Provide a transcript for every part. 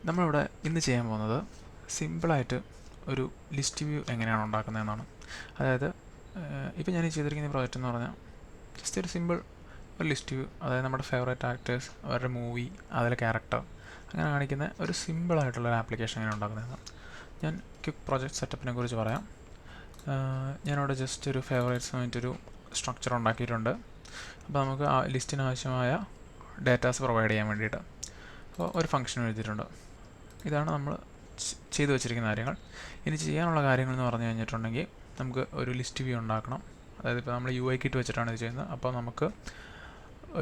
നമ്മളിവിടെ ഇന്ന് ചെയ്യാൻ പോകുന്നത് സിമ്പിളായിട്ട് ഒരു ലിസ്റ്റ് വ്യൂ എങ്ങനെയാണ് ഉണ്ടാക്കുന്നതെന്നാണ്. അതായത് ഇപ്പോൾ ഞാൻ ഈ ചെയ്തിരിക്കുന്ന പ്രോജക്റ്റ് എന്ന് പറഞ്ഞാൽ ജസ്റ്റ് ഒരു സിമ്പിൾ ഒരു ലിസ്റ്റ് വ്യൂ, അതായത് നമ്മുടെ ഫേവറേറ്റ് ആക്ടേഴ്സ്, അവരുടെ മൂവി, അതിലെ ക്യാരക്ടർ അങ്ങനെ കാണിക്കുന്ന ഒരു സിമ്പിളായിട്ടുള്ളൊരു ആപ്ലിക്കേഷൻ എങ്ങനെ ഉണ്ടാക്കുന്നതെന്നാണ്. ഞാൻ ക്വിക്ക് പ്രോജക്റ്റ് സെറ്റപ്പിനെ കുറിച്ച് പറയാം. ഞാനിവിടെ ജസ്റ്റ് ഒരു ഫേവറേറ്റ്സ് വേണ്ടിയിട്ടൊരു സ്ട്രക്ചർ ഉണ്ടാക്കിയിട്ടുണ്ട്. അപ്പോൾ നമുക്ക് ആ ലിസ്റ്റിന് ആവശ്യമായ ഡേറ്റാസ് പ്രൊവൈഡ് ചെയ്യാൻ വേണ്ടിയിട്ട് അപ്പോൾ ഒരു ഫംഗ്ഷൻ എഴുതിയിട്ടുണ്ട്. ഇതാണ് നമ്മൾ ചെയ്തു വെച്ചിരിക്കുന്ന കാര്യങ്ങൾ. ഇനി ചെയ്യാനുള്ള കാര്യങ്ങൾ എന്ന് പറഞ്ഞു കഴിഞ്ഞിട്ടുണ്ടെങ്കിൽ നമുക്ക് ഒരു ലിസ്റ്റ് വ്യൂ ഉണ്ടാക്കണം. അതായത് ഇപ്പോൾ നമ്മൾ UI കിറ്റ് വെച്ചിട്ടാണ് ഇത് ചെയ്യുന്നത്. അപ്പോൾ നമുക്ക്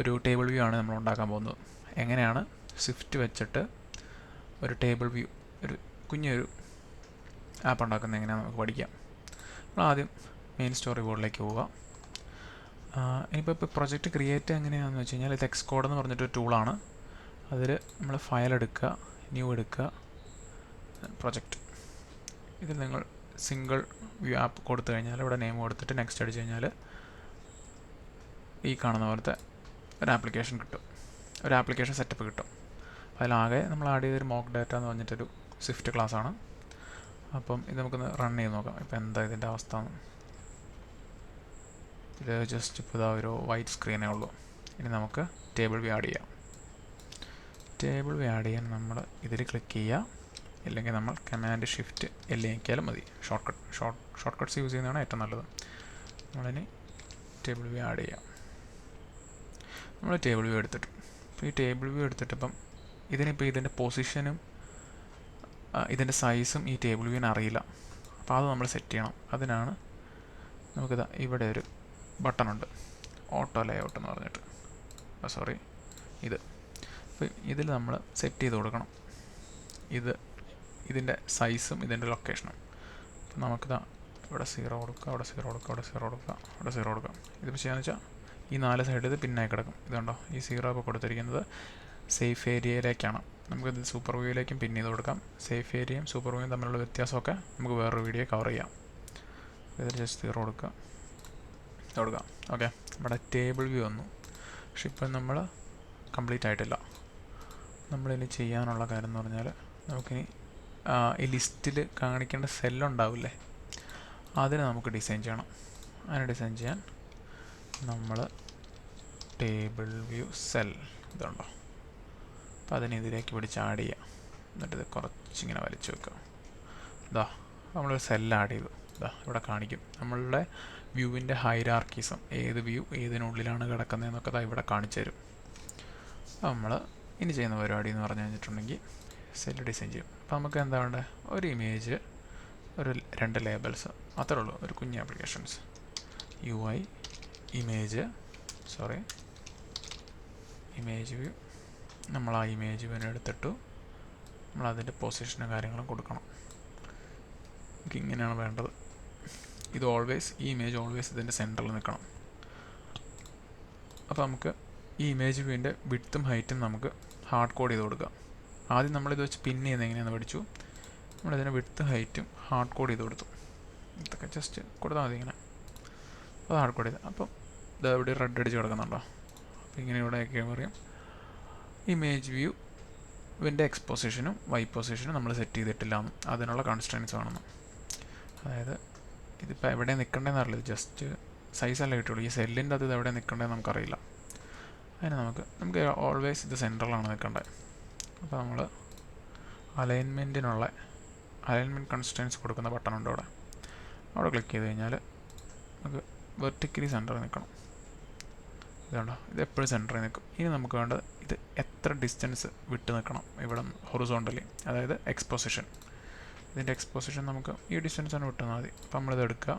ഒരു ടേബിൾ വ്യൂ ആണ് നമ്മൾ ഉണ്ടാക്കാൻ പോകുന്നത്. എങ്ങനെയാണ് സ്വിഫ്റ്റ് വെച്ചിട്ട് ഒരു ടേബിൾ വ്യൂ, ഒരു കുഞ്ഞൊരു ആപ്പ് ഉണ്ടാക്കുന്നത് എങ്ങനെയാണെന്ന് നമുക്ക് പഠിക്കാം. നമ്മൾ ആദ്യം മെയിൻ സ്റ്റോറി ബോർഡിലേക്ക് പോവുക. ഇപ്പോൾ പ്രൊജക്റ്റ് ക്രിയേറ്റ് എങ്ങനെയാണെന്ന് വെച്ച് കഴിഞ്ഞാൽ ഇത് എക്സ്കോഡ് എന്ന് പറഞ്ഞിട്ടൊരു ടൂളാണ്. അതിൽ നമ്മൾ ഫയൽ എടുക്കുക, ന്യൂ എടുക്കുക, പ്രൊജക്റ്റ്. ഇതിൽ നിങ്ങൾ സിംഗിൾ വ്യൂ ആപ്പ് കൊടുത്തു കഴിഞ്ഞാൽ ഇവിടെ നെയിം കൊടുത്തിട്ട് നെക്സ്റ്റ് അടിച്ചു കഴിഞ്ഞാൽ ഈ കാണുന്ന പോലത്തെ ഒരു ആപ്ലിക്കേഷൻ കിട്ടും, ഒരു ആപ്ലിക്കേഷൻ സെറ്റപ്പ് കിട്ടും. അതിലാകെ നമ്മൾ ആഡ് ചെയ്തൊരു മോക്ക് ഡാറ്റ എന്ന് പറഞ്ഞിട്ടൊരു സ്വിഫ്റ്റ് ക്ലാസ് ആണ്. അപ്പം ഇത് നമുക്കൊന്ന് റൺ ചെയ്ത് നോക്കാം. ഇപ്പോൾ എന്താ ഇതിൻ്റെ അവസ്ഥ. ഇത് ജസ്റ്റ് ഇപ്പോൾ ഇതാ ഒരു വൈറ്റ് സ്ക്രീനേ ഉള്ളൂ. ഇനി നമുക്ക് ടേബിൾ വ്യൂ ആഡ് ചെയ്യാം. ടേബിൾ വ്യൂ ആഡ് ചെയ്യാൻ നമ്മൾ ഇതിൽ ക്ലിക്ക് ചെയ്യുക, ഇല്ലെങ്കിൽ നമ്മൾ കമാൻഡ് ഷിഫ്റ്റ് എല്ലാം ഞെക്കിയാലും മതി. ഷോർട്ട് കട്ട്സ് യൂസ് ചെയ്യുന്നതാണ് ഏറ്റവും നല്ലത്. നമ്മളിനി ടേബിൾ വ്യൂ ആഡ് ചെയ്യാം. നമ്മൾ ടേബിൾ വ്യൂ എടുത്തിട്ട് ഈ ടേബിൾ വ്യൂ എടുത്തിട്ടിപ്പം ഇതിനിപ്പോൾ ഇതിൻ്റെ പൊസിഷനും ഇതിൻ്റെ സൈസും ഈ ടേബിൾ വ്യൂവിന് അറിയില്ല. അപ്പോൾ അത് നമ്മൾ സെറ്റ് ചെയ്യണം. അതിനാണ് നമുക്കിതാ ഇവിടെ ഒരു ബട്ടണുണ്ട്, ഓട്ടോ ലേഔട്ട് എന്ന് പറഞ്ഞിട്ട്. സോറി, ഇത്. അപ്പോൾ ഇതിൽ നമ്മൾ സെറ്റ് ചെയ്ത് കൊടുക്കണം ഇതിൻ്റെ സൈസും ഇതിൻ്റെ ലൊക്കേഷനും. അപ്പോൾ നമുക്കിതാ ഇവിടെ 0 കൊടുക്കുക, അവിടെ 0 കൊടുക്കുക, അവിടെ 0 കൊടുക്കുക, അവിടെ 0 കൊടുക്കുക. ഇതിപ്പോൾ ചെയ്യാന്ന് വെച്ചാൽ ഈ 4 സൈഡ് ഇത് പിന്നായി കിടക്കും. ഇതുണ്ടോ, ഈ 0 ഇപ്പോൾ കൊടുത്തിരിക്കുന്നത് സേഫ് ഏരിയയിലേക്കാണ്. നമുക്കിത് സൂപ്പർ വ്യൂയിലേക്കും പിൻ ചെയ്ത് കൊടുക്കാം. സേഫ് ഏരിയയും സൂപ്പർ വ്യൂയും തമ്മിലുള്ള വ്യത്യാസമൊക്കെ നമുക്ക് വേറൊരു വീഡിയോ കവർ ചെയ്യാം. ഇതിൽ ജസ്റ്റ് 0 കൊടുക്കുക, കൊടുക്കാം. ഓക്കെ, നമ്മുടെ ടേബിൾ വ്യൂ വന്നു. പക്ഷെ ഇപ്പം നമ്മൾ കംപ്ലീറ്റ് ആയിട്ടില്ല. നമ്മളിനി ചെയ്യാനുള്ള കാര്യം എന്ന് പറഞ്ഞാൽ നമുക്കിനി ഈ ലിസ്റ്റിൽ കാണിക്കേണ്ട സെല്ലുണ്ടാവില്ലേ, അതിന് നമുക്ക് ഡിസൈൻ ചെയ്യണം. അതിന് ഡിസൈൻ ചെയ്യാൻ നമ്മൾ ടേബിൾ വ്യൂ സെൽ ഇതുണ്ടോ, അപ്പോൾ അതിന് ഇതിലേക്ക് പിടിച്ച് ആഡ് ചെയ്യുക. എന്നിട്ടിത് കുറച്ചിങ്ങനെ വലിച്ചു വെക്കുക. ഇതാ നമ്മളൊരു സെല്ല് ആഡ് ചെയ്തു. ഇതാ ഇവിടെ കാണിക്കും നമ്മളുടെ വ്യൂവിൻ്റെ ഹൈറാർക്കീസും, ഏത് വ്യൂ ഏതിനുള്ളിലാണ് കിടക്കുന്നതെന്നൊക്കെ ഇതാ ഇവിടെ കാണിച്ചു തരും. അപ്പോൾ നമ്മൾ ഇനി ചെയ്യുന്ന പരിപാടി എന്ന് പറഞ്ഞു കഴിഞ്ഞിട്ടുണ്ടെങ്കിൽ സെല്ല് ഡിസൈൻ ചെയ്യും. അപ്പോൾ നമുക്ക് എന്താ വേണ്ടത്, ഒരു ഇമേജ്, ഒരു 2 ലേബൽസ് അത്രേ ഉള്ളൂ. ഒരു കുഞ്ഞ് ആപ്ലിക്കേഷൻസ് UI ഇമേജ് വ്യൂ. നമ്മൾ ആ ഇമേജ് വ്യൂ എടുത്തിട്ടു നമ്മൾ അതിൻ്റെ പൊസിഷനും കാര്യങ്ങളും കൊടുക്കണം. നമുക്ക് ഇങ്ങനെയാണ് വേണ്ടത്. ഇത് ഓൾവേസ്, ഈ ഇമേജ് ഓൾവേസ് ഇതിൻ്റെ സെൻറ്ററിൽ നിൽക്കണം. അപ്പോൾ നമുക്ക് ഈ ഇമേജ് വ്യൂവിൻ്റെ വിഡ്ത്തും ഹൈറ്റും നമുക്ക് ഹാർഡ് കോഡ് ചെയ്ത് കൊടുക്കാം. ആദ്യം നമ്മളിത് വെച്ച് പിൻ ചെയ്യുന്നത് എങ്ങനെയാണെന്ന് പഠിച്ചു. നമ്മളിതിന് വിഡ്ത്തും ഹൈറ്റും ഹാർഡ് കോഡ് ചെയ്ത് കൊടുത്തു. ഇതൊക്കെ ജസ്റ്റ് കൊടുത്താൽ മതി ഇങ്ങനെ. അപ്പോൾ ഹാർഡ് കോഡ് ചെയ്ത് അപ്പം ഇത് ഇവിടെ റെഡ് അടിച്ച് കിടക്കുന്നുണ്ടോ. അപ്പോൾ ഇങ്ങനെ ഇവിടെയൊക്കെ പറയും ഇമേജ് വ്യൂവിൻ്റെ എക്സ്പോസിഷനും വൈ പൊസിഷനും നമ്മൾ സെറ്റ് ചെയ്തിട്ടില്ല, അതിനുള്ള കൺസ്ട്രെയിൻസ് വേണമെന്ന്. അതായത് ഇതിപ്പോൾ എവിടെ നിൽക്കേണ്ടതെന്ന് അറിയില്ല, ജസ്റ്റ് സൈസല്ലേ കിട്ടുള്ളൂ. ഈ സെല്ലിൻ്റെ അത് എവിടെ നിൽക്കേണ്ടതെന്ന് നമുക്കറിയില്ല. അതിന് നമുക്ക് ഓൾവേസ് ഇത് സെൻട്രലാണ് നിൽക്കേണ്ടത്. അപ്പോൾ നമ്മൾ അലൈൻമെൻറ്റ് കൺസ്ട്രെയിൻസ് കൊടുക്കുന്ന ബട്ടൺ ഉണ്ട് അവിടെ ക്ലിക്ക് ചെയ്ത് കഴിഞ്ഞാൽ നമുക്ക് വെർട്ടിക്കലി സെൻറ്ററിൽ നിൽക്കണം. ഇതുണ്ടോ, ഇത് എപ്പോഴും സെൻറ്ററിൽ നിൽക്കും. ഇനി നമുക്ക് വേണ്ടത് ഇത് എത്ര ഡിസ്റ്റൻസ് വിട്ട് നിൽക്കണം ഇവിടെ ഹൊറിസോണ്ടലി, അതായത് എക്സ്പോസിഷൻ. ഇതിൻ്റെ എക്സ്പോസിഷൻ നമുക്ക് ഈ ഡിസ്റ്റൻസ് തന്നെ വിട്ടാൽ മതി. അപ്പോൾ നമ്മളിത് എടുക്കുക,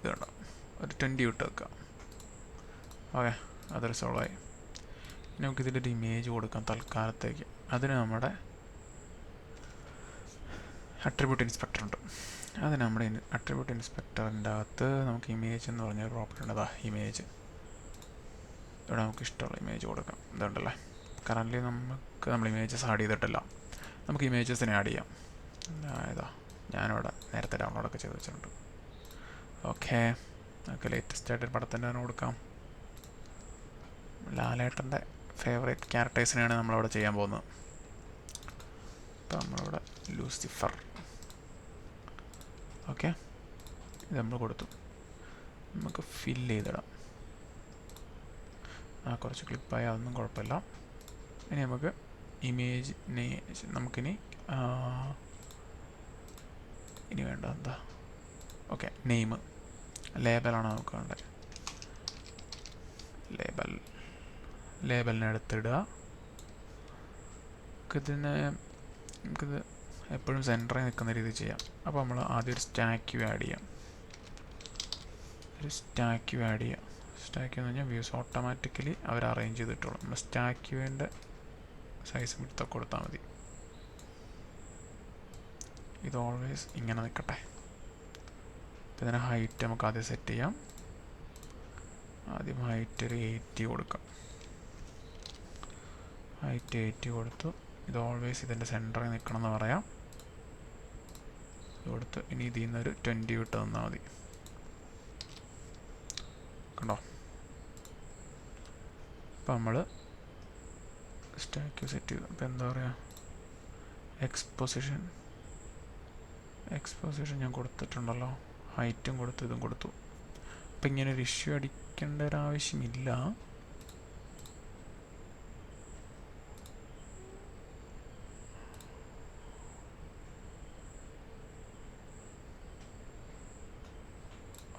ഇതുണ്ടോ ഒരു 20 വിട്ട് വെക്കുക. ഓക്കെ, അത് റിസോൾവായി. ഇനി നമുക്കിതിലൊരു ഇമേജ് കൊടുക്കാം തൽക്കാലത്തേക്ക്. അതിന് നമ്മുടെ അട്രിബ്യൂട്ട് ഇൻസ്പെക്ടർ ഉണ്ട്. അതിന് നമ്മുടെ അട്രിബ്യൂട്ട് ഇൻസ്പെക്ടറിൻ്റെ അകത്ത് നമുക്ക് ഇമേജ് എന്ന് പറഞ്ഞൊരു പ്രോപ്പർട്ടി ഉണ്ട്. ഇമേജ്, ഇവിടെ നമുക്ക് ഇഷ്ടമുള്ള ഇമേജ് കൊടുക്കാം. ഇതുണ്ടല്ലേ, കറൻ്റ്ലി നമ്മൾ ഇമേജസ് ആഡ് ചെയ്തിട്ടില്ല. നമുക്ക് ഇമേജസിനെ ആഡ് ചെയ്യാം. ഞാനിവിടെ നേരത്തെ ഡൗൺലോഡൊക്കെ ചെയ്ത് വെച്ചിട്ടുണ്ട്. ഓക്കെ, നമുക്ക് ലേറ്റസ്റ്റ് ആയിട്ട് പടത്തിൻ്റെ തന്നെ കൊടുക്കാം. ലാലേട്ടൻ്റെ ഫേവറേറ്റ് ക്യാരക്ടേഴ്സിനെയാണ് നമ്മളവിടെ ചെയ്യാൻ പോകുന്നത്. അപ്പോൾ നമ്മളിവിടെ ലൂസിഫർ, ഓക്കെ, ഇത് നമ്മൾ കൊടുത്തു. നമുക്ക് ഫില്ല് ചെയ്തിടാം. കുറച്ച് ക്ലിപ്പായി, അതൊന്നും കുഴപ്പമില്ല. ഇനി നമുക്ക് ഇമേജിനെ നമുക്കിനി ഇനി വേണ്ട എന്താ, ഓക്കെ, നെയിം, ലേബലാണ് നമുക്ക് വേണ്ടത്. ലേബലിനെ എടുത്തിടുക. നമുക്കിത് എപ്പോഴും സെൻറ്ററിൽ നിൽക്കുന്ന രീതിയിൽ ചെയ്യാം. അപ്പോൾ നമ്മൾ ആദ്യം ഒരു സ്റ്റാക്യൂ ആഡ് ചെയ്യാം. സ്റ്റാക്യൂ എന്ന് പറഞ്ഞാൽ വ്യൂസ് ഓട്ടോമാറ്റിക്കലി അവർ അറേഞ്ച് ചെയ്തിട്ടുള്ളൂ. നമ്മൾ സ്റ്റാക്യൂവിൻ്റെ സൈസ് വിട്ടൊക്കെ കൊടുത്താൽ മതി. ഇത് ഓൾവേസ് ഇങ്ങനെ നിൽക്കട്ടെ. അപ്പോൾ ഇതിന് ഹൈറ്റ് നമുക്ക് ആദ്യം സെറ്റ് ചെയ്യാം. ആദ്യം ഹൈറ്റ് ഒരു 80 കൊടുക്കാം. ഹൈറ്റ് 80 കൊടുത്തു. ഇത് ഓൾവേസ് ഇതിൻ്റെ സെൻറ്ററിൽ നിൽക്കണം എന്ന് പറയാം. ഇത് കൊടുത്ത് ഇനി ഇതിൽ നിന്നൊരു 20 വിട്ട് തന്നാൽ മതി. കണ്ടോ? അപ്പോൾ നമ്മൾ സ്റ്റാക്യൂ സെറ്റ് ചെയ്തു. അപ്പോൾ എന്താ പറയുക, എക്സ്പോസിഷൻ ഞാൻ കൊടുത്തിട്ടുണ്ടല്ലോ. ഹൈറ്റും കൊടുത്തു, ഇതും കൊടുത്തു. അപ്പം ഇങ്ങനെ ഒരു ഇഷ്യൂ അടിക്കേണ്ട ഒരാവശ്യമില്ല.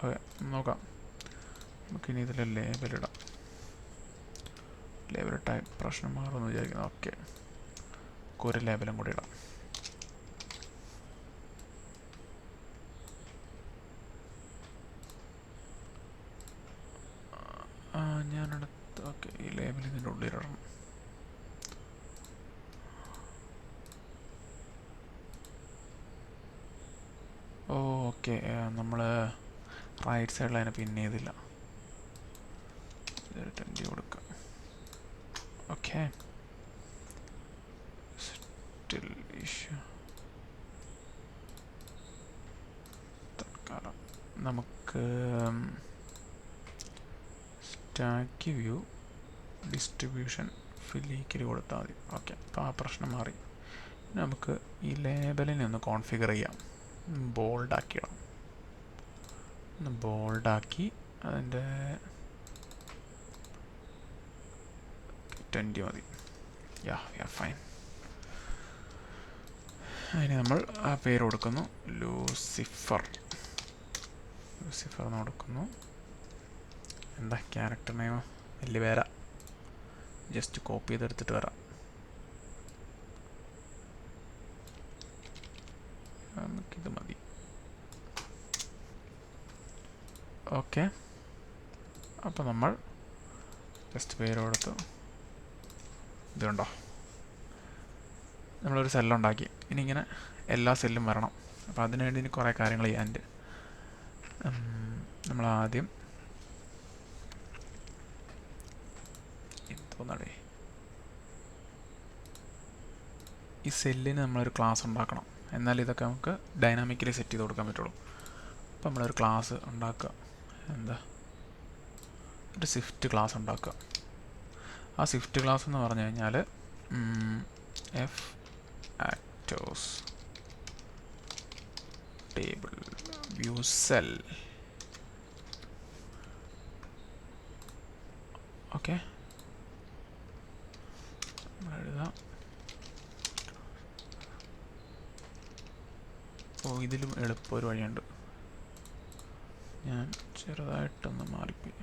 ഓക്കെ, നോക്കാം. നമുക്കിനി ഇതിൽ ലേബലിടാം. ലേബൽ ടൈപ്പ് പ്രശ്നം മാറുമെന്ന് വിചാരിക്കുന്നു. ഓക്കെ, ഒരു ലേബലും കൂടി ഇടാം. ഞാനെടുത്ത് ഓക്കെ, ഈ ലേബൽ ഇതിൻ്റെ ഉള്ളിലിടണം. ഓക്കെ, നമ്മൾ റൈറ്റ് സൈഡിൽ അതിനെ പിൻ ചെയ്തില്ല. 20 കൊടുക്കുക. Okay, still issue. തൽക്കാലം നമുക്ക് സ്റ്റാക്ക് വ്യൂ ഡിസ്ട്രിബ്യൂഷൻ ഫില്ലീക്കിൽ കൊടുത്താൽ മതി. ഓക്കെ, അപ്പോൾ ആ പ്രശ്നം മാറി. നമുക്ക് ഈ ലേബലിനെ ഒന്ന് കോൺഫിഗർ ചെയ്യാം. ബോൾഡാക്കിയിടാം. ഒന്ന് ബോൾഡാക്കി അതിൻ്റെ 20 മതി. യാ ഫൈൻ. അതിന് നമ്മൾ ആ പേര് കൊടുക്കുന്നു, ലൂസിഫർ എന്ന് കൊടുക്കുന്നു. എന്താ ക്യാരക്ടർ നെയിം? വലിയ പേരാ, ജസ്റ്റ് കോപ്പി ചെയ്തെടുത്തിട്ട് വരാം. നമുക്കിത് മതി. ഓക്കെ, അപ്പോൾ നമ്മൾ ജസ്റ്റ് പേര് കൊടുത്തു. ഇതുണ്ടോ, നമ്മളൊരു സെല്ലുണ്ടാക്കി. ഇനി ഇങ്ങനെ എല്ലാ സെല്ലും വരണം. അപ്പോൾ അതിനുവേണ്ടി ഇനി കുറേ കാര്യങ്ങൾ ചെയ്യാനുണ്ട്. നമ്മളാദ്യം തോന്നടേ, ഈ സെല്ലിന് നമ്മളൊരു ക്ലാസ് ഉണ്ടാക്കണം. എന്നാൽ ഇതൊക്കെ നമുക്ക് ഡൈനാമിക്കലി സെറ്റ് ചെയ്ത് കൊടുക്കാൻ പറ്റുള്ളൂ. അപ്പോൾ നമ്മളൊരു ക്ലാസ് ഉണ്ടാക്കുക. എന്താ, ഒരു സ്വിഫ്റ്റ് ക്ലാസ് ഉണ്ടാക്കുക. ആ സ്വിഫ്റ്റ് ക്ലാസ് എന്ന് പറഞ്ഞു കഴിഞ്ഞാൽ F actors table view cell. Okay, എഴുതാം. അപ്പോൾ ഇതിലും എളുപ്പം ഒരു വഴിയുണ്ട്. ഞാൻ ചെറുതായിട്ടൊന്ന് മാറിപ്പോയി.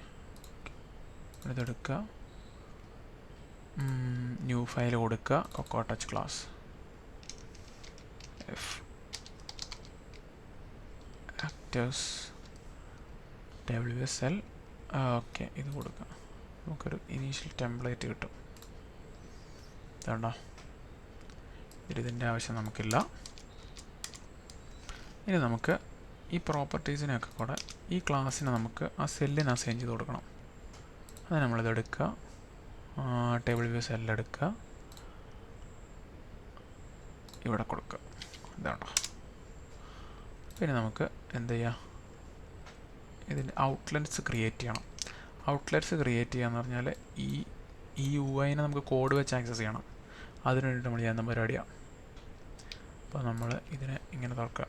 ഇതെടുക്കുക, ന്യൂ ഫയൽ കൊടുക്കുക, cocoa touch class F actors WSL. Okay, ഇത് കൊടുക്കുക. നമുക്കൊരു ഇനീഷ്യൽ ടെംപ്ലേറ്റ് കിട്ടും. ഇതുണ്ടോ, ഇതിൻ്റെ ആവശ്യം നമുക്കില്ല. ഇനി നമുക്ക് ഈ പ്രോപ്പർട്ടീസിനെയൊക്കെ കൂടെ ഈ ക്ലാസ്സിനെ നമുക്ക് ആ സെല്ലിന് അസൈൻ ചെയ്ത് കൊടുക്കണം. അത് നമ്മളിതെടുക്കുക, ടേബിൾ വ്യൂ സെല്ലെടുക്കുക, ഇവിടെ കൊടുക്കുക. ഇതാണോ. പിന്നെ നമുക്ക് എന്ത് ചെയ്യാം, ഇതിൻ്റെ ഔട്ട്ലെറ്റ്സ് ക്രിയേറ്റ് ചെയ്യണം. ഔട്ട്ലെറ്റ്സ് ക്രിയേറ്റ് ചെയ്യാന്ന് പറഞ്ഞാൽ ഈ ഈ UI-നെ നമുക്ക് കോഡ് വെച്ച് ആക്സസ് ചെയ്യണം. അതിന് വേണ്ടിയിട്ട് നമ്മൾ ചെയ്യുന്ന പരിപാടിയാണ്. അപ്പോൾ നമ്മൾ ഇതിനെ ഇങ്ങനെ തുറക്കുക.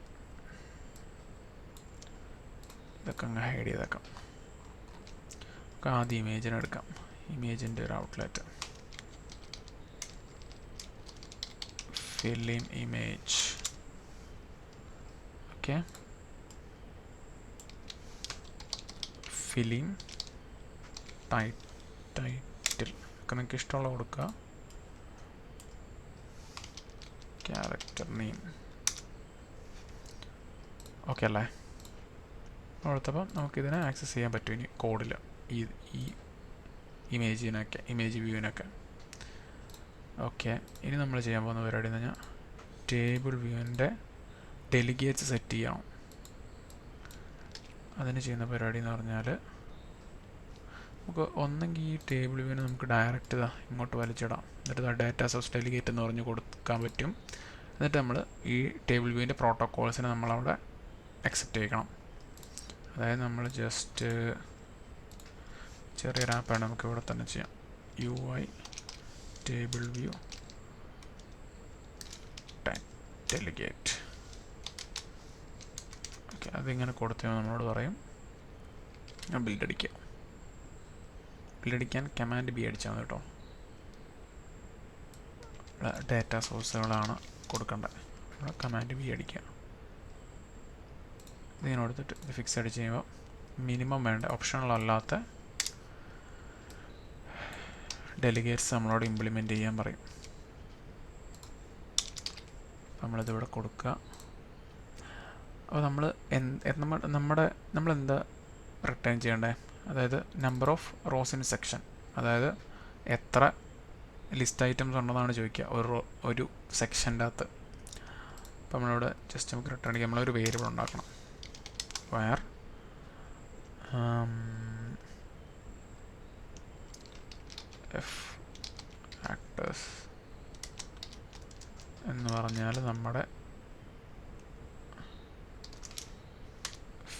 ഇതൊക്കെ അങ്ങ് ഹൈഡ് ചെയ്തേക്കാം. നമുക്ക് ആദ്യം ഇമേജിനെ എടുക്കാം. ഇമേജിൻ്റെ ഒരു outlet, fill in image. Okay, fill in title ഒക്കെ നിങ്ങൾക്ക് ഇഷ്ടമുള്ള കൊടുക്കുക. ക്യാരക്ടർ നെയിം ഓക്കെ അല്ലേ? കൊടുത്തപ്പോൾ നമുക്കിതിനെ ആക്സസ് ചെയ്യാൻ പറ്റും ഇനി കോഡിൽ, ഈ ഇമേജ് വ്യൂവിനൊക്കെ. ഓക്കെ, ഇനി നമ്മൾ ചെയ്യാൻ പോകുന്ന പരിപാടി എന്ന് പറഞ്ഞാൽ ടേബിൾ വ്യൂവിൻ്റെ ഡെലിഗേറ്റ്സ് സെറ്റ് ചെയ്യണം. അതിന് ചെയ്യുന്ന പരിപാടി എന്ന് പറഞ്ഞാൽ നമുക്ക് ഒന്നെങ്കിൽ ഈ ടേബിൾ വ്യൂവിന് നമുക്ക് ഡയറക്റ്റ് ഇങ്ങോട്ട് വലിച്ചിടാം. എന്നിട്ട് ഡാറ്റ സോഴ്സ് ഡെലിഗേറ്റ് എന്ന് പറഞ്ഞ് കൊടുക്കാൻ പറ്റും. എന്നിട്ട് നമ്മൾ ഈ ടേബിൾ വ്യൂവിൻ്റെ പ്രോട്ടോക്കോൾസിനെ നമ്മളവിടെ അക്സെപ്റ്റ് ചെയ്യണം. അതായത് നമ്മൾ ജസ്റ്റ് ചെറിയൊരു ആപ്പാണ്, നമുക്ക് ഇവിടെ തന്നെ ചെയ്യാം. UI table view delegate. Okay, അതിങ്ങനെ കൊടുത്താൽ നമ്മളോട് പറയും ബിൽഡ് അടിക്കുക. ബിൽഡ് അടിക്കാൻ കമാൻഡ് B അടിച്ചാൽ മതി കേട്ടോ. ഡാറ്റ സോഴ്സുകളാണ് കൊടുക്കേണ്ടത്. ഇവിടെ കമാൻഡ് B അടിക്കുക. ഇതിങ്ങനെ കൊടുത്തിട്ട് ഇത് ഫിക്സ് അടിച്ച് കഴിയുമ്പോൾ മിനിമം വേണ്ട ഓപ്ഷണൽ അല്ലാത്ത ഡെലിഗേറ്റ്സ് നമ്മളോട് ഇംപ്ലിമെൻറ്റ് ചെയ്യാൻ പറയും. നമ്മളിതിവിടെ കൊടുക്കുക. അപ്പോൾ നമ്മളെന്താ റിട്ടേൺ ചെയ്യേണ്ടത്? അതായത് number of rows in section, അതായത് എത്ര ലിസ്റ്റ് ഐറ്റംസ് ഉണ്ടെന്നാണ് ചോദിക്കുക ഒരു സെക്ഷൻ്റെ അകത്ത്. അപ്പോൾ നമ്മളിവിടെ ജസ്റ്റ് നമുക്ക് റിട്ടേൺ ചെയ്യാൻ നമ്മളൊരു വേരിയബിൾ ഉണ്ടാക്കണം. വയർ എഫ് ആക്ടേഴ്സ് എന്ന് പറഞ്ഞാൽ നമ്മുടെ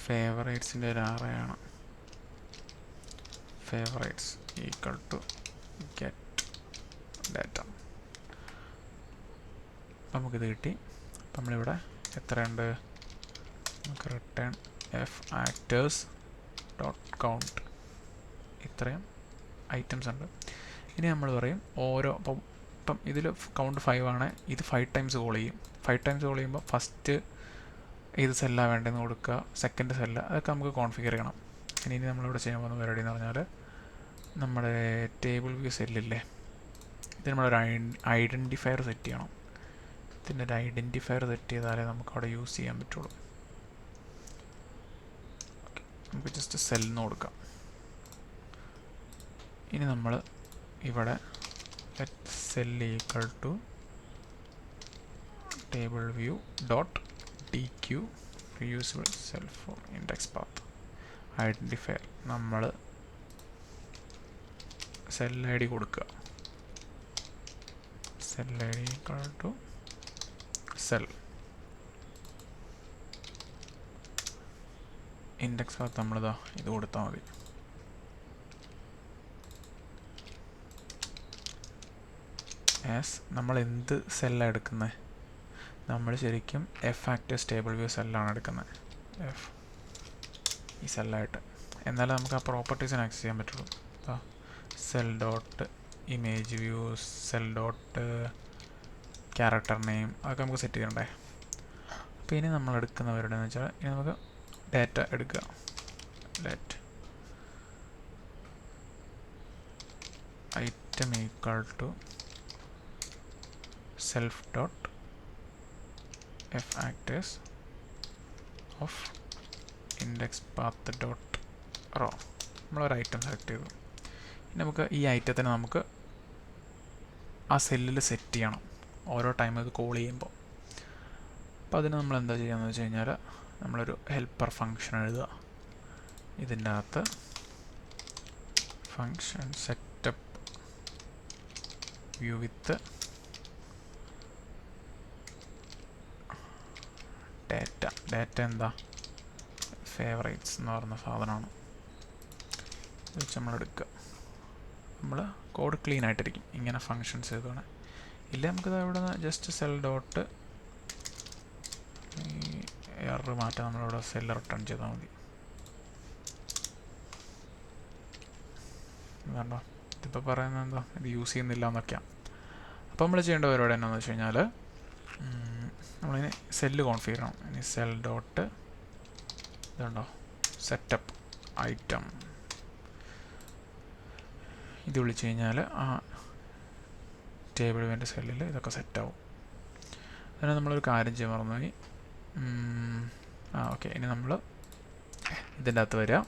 ഫേവറേറ്റ്സിൻ്റെ ഒരു അറേയാണ്. Favourites equal to get data. നമുക്കിത് കിട്ടി. അപ്പം നമ്മളിവിടെ എത്രയുണ്ട്? നമുക്ക് return F actors dot count, ഇത്രയും ഐറ്റംസ് ഉണ്ട്. ഇനി നമ്മൾ പറയും ഓരോ ഇപ്പം ഇതിൽ കൗണ്ട് 5 ആണ്. ഇത് 5 ടൈംസ് കോൾ ചെയ്യും. 5 ടൈംസ് കോൾ ചെയ്യുമ്പോൾ ഫസ്റ്റ് ഏത് സെല്ലാണ് വേണ്ടതെന്ന് കൊടുക്കുക, സെക്കൻഡ് സെല്ല്, അതൊക്കെ നമുക്ക് കോൺഫിഗർ ചെയ്യണം. ഇനി നമ്മളിവിടെ ചെയ്യാൻ പോകുന്ന പരിപാടി എന്ന് പറഞ്ഞാൽ നമ്മുടെ ടേബിൾ വ്യൂ സെല്ലില്ലേ, ഇത് നമ്മളൊരു ഐഡൻറ്റിഫയർ സെറ്റ് ചെയ്യണം. ഇതിൻ്റെ ഒരു ഐഡൻറ്റിഫയർ സെറ്റ് ചെയ്താലേ നമുക്ക് അവിടെ യൂസ് ചെയ്യാൻ പറ്റുള്ളൂ. നമുക്ക് ജസ്റ്റ് സെല്ലെന്ന് കൊടുക്കാം. ഇനി നമ്മൾ ഇവിടെ cell equal to table view dot DQ reusable cell for index path identifier നമ്മൾ സെൽ ID കൊടുക്കുക. Cell ID equal to cell index path നമ്മളിതാ ഇത് കൊടുത്താൽ മതി. നമ്മൾ എന്ത് സെല്ലാണ് എടുക്കുന്നത്? നമ്മൾ ശരിക്കും എഫ് ആക്ടേഴ്സ് ടേബിൾ വ്യൂ സെല്ലാണ് എടുക്കുന്നത്. എഫ് ഈ സെല്ലായിട്ട്, എന്നാലും നമുക്ക് ആ പ്രോപ്പർട്ടീസിന് ആക്സസ് ചെയ്യാൻ പറ്റുള്ളൂ. Cell dot image view, cell dot character name, അതൊക്കെ നമുക്ക് സെറ്റ് ചെയ്യണ്ടേ. അപ്പോൾ ഇനി നമ്മൾ എടുക്കുന്നവരുടെ എന്ന് വെച്ചാൽ ഇനി നമുക്ക് ഡാറ്റ എടുക്കുക. Let item equal to self dot F actors of index path dot row. നമ്മളൊരു ഐറ്റം സെലക്ട് ചെയ്തു. ഇനി നമുക്ക് ഈ ഐറ്റത്തിനെ നമുക്ക് ആ സെല്ലിൽ സെറ്റ് ചെയ്യണം ഓരോ ടൈം അത് കോൾ ചെയ്യുമ്പോൾ. അപ്പോൾ അതിന് നമ്മൾ എന്താ ചെയ്യുകയെന്ന് വെച്ച് കഴിഞ്ഞാൽ നമ്മളൊരു ഹെൽപ്പർ ഫങ്ഷൻ എഴുതുക. ഇതിൻ്റെ അകത്ത് ഫങ്ഷൻ സെറ്റപ്പ് വ്യൂ വിത്ത് ഡാറ്റ എന്താ ഫേവറേറ്റ്സ് എന്ന് പറയുന്ന സാധനമാണ്. ഇത് വെച്ച് നമ്മളെടുക്കുക. നമ്മൾ കോഡ് ക്ലീൻ ആയിട്ടിരിക്കും ഇങ്ങനെ ഫങ്ഷൻസ് ചെയ്തോണേ. ഇല്ല നമുക്കിത് ഇവിടെ നിന്ന് ജസ്റ്റ് സെൽ ഡോട്ട് എറർ മാറ്റാൻ നമ്മളിവിടെ സെല്ല് റിട്ടേൺ ചെയ്താൽ മതി. വേണ്ട, ഇതിപ്പോൾ പറയുന്നത് എന്താ, ഇത് യൂസ് ചെയ്യുന്നില്ല എന്നൊക്കെയാണ്. അപ്പോൾ നമ്മൾ ചെയ്യേണ്ട പരിപാടി എന്താണെന്ന് വെച്ച് കഴിഞ്ഞാൽ നമ്മളിനി സെല്ല് കോൺഫിഗർ ചെയ്യണം. ഇനി സെൽ ഡോട്ട് ഇതുണ്ടോ സെറ്റപ്പ് ഐറ്റം, ഇത് വിളിച്ച് കഴിഞ്ഞാൽ ആ ടേബിൾ വേണ്ട സെല്ലിൽ ഇതൊക്കെ സെറ്റാവും. അതിന് നമ്മളൊരു കാര്യം ചെയ്യാൻ മറന്നുപോയി. ഓക്കെ, ഇനി നമ്മൾ ഇതിൻ്റെ അകത്ത് വരിക.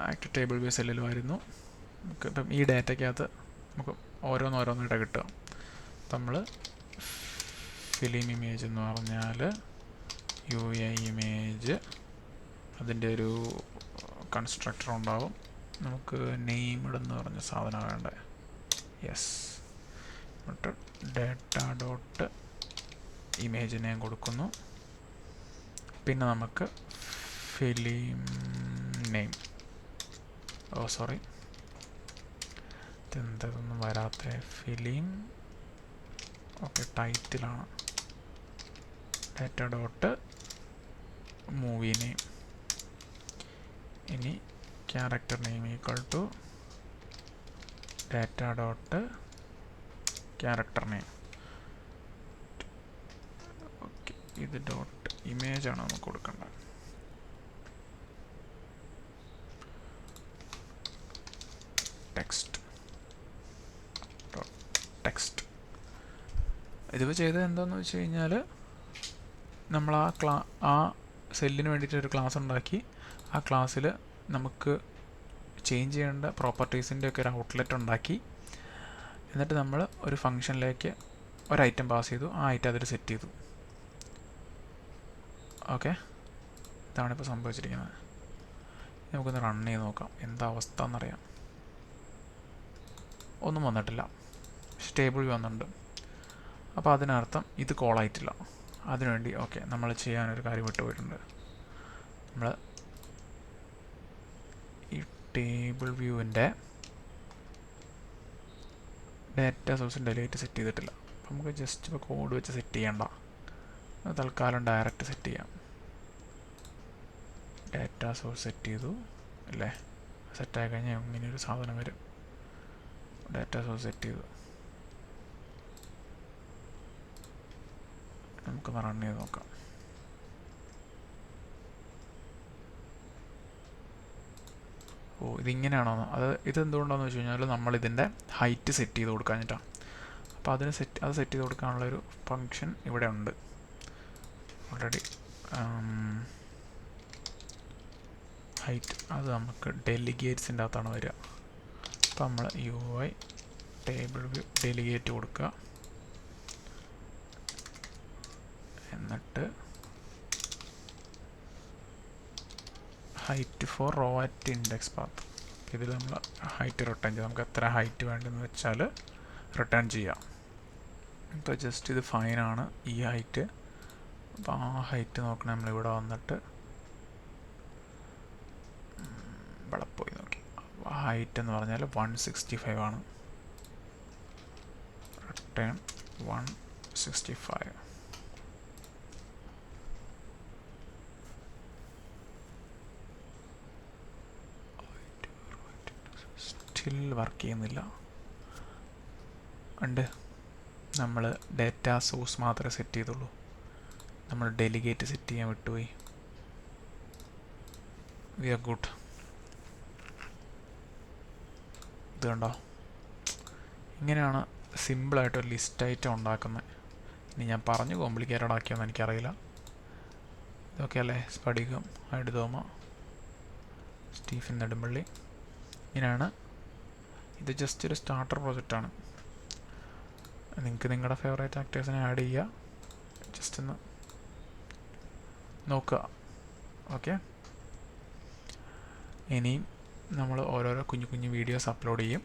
ആക്റ്റീവ് ടേബിൾ വ്യൂ സെല്ലിൽ വരുന്നു. നമുക്ക് ഇപ്പം ഈ ഡാറ്റയ്ക്കകത്ത് നമുക്ക് ഓരോന്നോരോന്നിട്ട് കിട്ടുക. നമ്മൾ ഫിലിം ഇമേജ് എന്ന് പറഞ്ഞാൽ UI ഇമേജ്, അതിൻ്റെ ഒരു കൺസ്ട്രക്ടർ ഉണ്ടാവും. നമുക്ക് നെയിംഡ് എന്ന് പറഞ്ഞ സാധനം വേണ്ടേ. യെസ്, എന്നിട്ട് ഡാറ്റ ഡോട്ട് ഇമേജ് നെയിം കൊടുക്കുന്നു. പിന്നെ നമുക്ക് ഫിലിം നെയിം, സോറി ഇതെന്തൊന്നും വരാത്ത ഫിലിം, ഓക്കെ ടൈറ്റിലാണ്. Data dot movie name. ഇനി character name equal to data dot character name. Okay, ഇത് ഡോട്ട് ഇമേജ് ആണ് നമുക്ക് കൊടുക്കേണ്ടത്. Text dot text. ഇതിപ്പോൾ ചെയ്തത് എന്താണെന്ന് വെച്ച് കഴിഞ്ഞാൽ നമ്മൾ ആ സെല്ലിന് വേണ്ടിയിട്ട് ഒരു ക്ലാസ് ഉണ്ടാക്കി. ആ ക്ലാസ്സിൽ നമുക്ക് ചേഞ്ച് ചെയ്യേണ്ട പ്രോപ്പർട്ടീസിൻ്റെ ഒക്കെ ഒരു ഔട്ട്ലെറ്റ് ഉണ്ടാക്കി. എന്നിട്ട് നമ്മൾ ഒരു ഫംഗ്ഷനിലേക്ക് ഒരു ഐറ്റം പാസ് ചെയ്തു. ആ ഐറ്റം അതിൽ സെറ്റ് ചെയ്തു. ഓക്കെ, ഇതാണ് ഇപ്പോൾ സംഭവിച്ചിരിക്കുന്നത്. നമുക്കൊന്ന് റൺ ചെയ്ത് നോക്കാം എന്താ അവസ്ഥ എന്നറിയാം. ഒന്നും വന്നിട്ടില്ല, സ്റ്റേബിൾ വന്നിട്ടുണ്ട്. അപ്പോൾ അതിനർത്ഥം ഇത് കോളായിട്ടില്ല. അതിനുവേണ്ടി ഓക്കെ നമ്മൾ ചെയ്യാനൊരു കാര്യം വിട്ടുപോയിട്ടുണ്ട്. നമ്മൾ ഈ ടേബിൾ വ്യൂവിൻ്റെ ഡാറ്റ സോഴ്സ് ഡിലീറ്റ് സെറ്റ് ചെയ്തിട്ടില്ല. അപ്പം നമുക്ക് ജസ്റ്റ് ഇപ്പോൾ കോഡ് വെച്ച് സെറ്റ് ചെയ്യണ്ട, തൽക്കാലം ഡയറക്റ്റ് സെറ്റ് ചെയ്യാം. ഡാറ്റ സോഴ്സ് സെറ്റ് ചെയ്തു അല്ലേ, സെറ്റായി കഴിഞ്ഞാൽ ഇങ്ങനെയൊരു സാധനം വരും. ഡാറ്റ സോഴ്സ് സെറ്റ് ചെയ്തു. നമുക്കൊന്ന് റൺ ചെയ്ത് നോക്കാം. ഇതിങ്ങനെയാണോ? ഇതെന്തുകൊണ്ടാണെന്ന് വെച്ച് കഴിഞ്ഞാൽ നമ്മളിതിൻ്റെ ഹൈറ്റ് സെറ്റ് ചെയ്ത് കൊടുക്കാഞ്ഞിട്ടാണ്. അപ്പോൾ അത് സെറ്റ് ചെയ്ത് കൊടുക്കാനുള്ളൊരു ഫങ്ഷൻ ഇവിടെ ഉണ്ട് ഓൾറെഡി. ഹൈറ്റ് അത് നമുക്ക് ഡെലിഗേറ്റ്സിൻ്റെ അകത്താണ് വരിക. അപ്പോൾ നമ്മൾ UI ടേബിൾ വ്യൂ ഡെലിഗേറ്റ് കൊടുക്കുക. എന്നിട്ട് height for row at index path. ഇതിൽ നമ്മൾ ഹൈറ്റ് റിട്ടേൺ ചെയ്യാം. നമുക്ക് എത്ര ഹൈറ്റ് വേണ്ടെന്ന് വെച്ചാൽ റിട്ടേൺ ചെയ്യാം. ഇപ്പോൾ ജസ്റ്റ് ഇത് ഫൈനാണ് ഈ ഹൈറ്റ്. അപ്പോൾ ആ ഹൈറ്റ് നോക്കണേ, നമ്മളിവിടെ വന്നിട്ട് ഇവിടെ പോയി നോക്കി. ഹൈറ്റ് എന്ന് പറഞ്ഞാൽ 165 ആണ്. റിട്ടേൺ 165. സ്റ്റിൽ വർക്ക് ചെയ്യുന്നില്ല. ഉണ്ട്, നമ്മൾ ഡാറ്റ സോഴ്സ് മാത്രമേ സെറ്റ് ചെയ്തുള്ളൂ. നമ്മൾ ഡെലിഗേറ്റ് സെറ്റ് ചെയ്യാൻ വിട്ടുപോയി. We are good. ഇത് കണ്ടോ, ഇങ്ങനെയാണ് സിമ്പിളായിട്ടൊരു ലിസ്റ്റ് ഐറ്റം ഉണ്ടാക്കുന്നത്. ഇനി ഞാൻ പറഞ്ഞു കോംപ്ലിക്കേറ്റഡ് ആക്കിയെന്ന് എനിക്കറിയില്ല. ഇതൊക്കെ അല്ലേ സ്ഫടികം, ഹൈഡ്തോമ, സ്റ്റീഫൻ നെടുമ്പള്ളി. ഇങ്ങനെയാണ്. ഇത് ജസ്റ്റ് ഒരു സ്റ്റാർട്ടർ പ്രോജക്റ്റാണ്. നിങ്ങൾക്ക് നിങ്ങളുടെ ഫേവറേറ്റ് ആക്ടേഴ്സിനെ ആഡ് ചെയ്യുക, ജസ്റ്റ് ഒന്ന് നോക്കുക. ഓക്കെ, ഇനിയും നമ്മൾ ഓരോരോ കുഞ്ഞു കുഞ്ഞു വീഡിയോസ് അപ്ലോഡ് ചെയ്യും.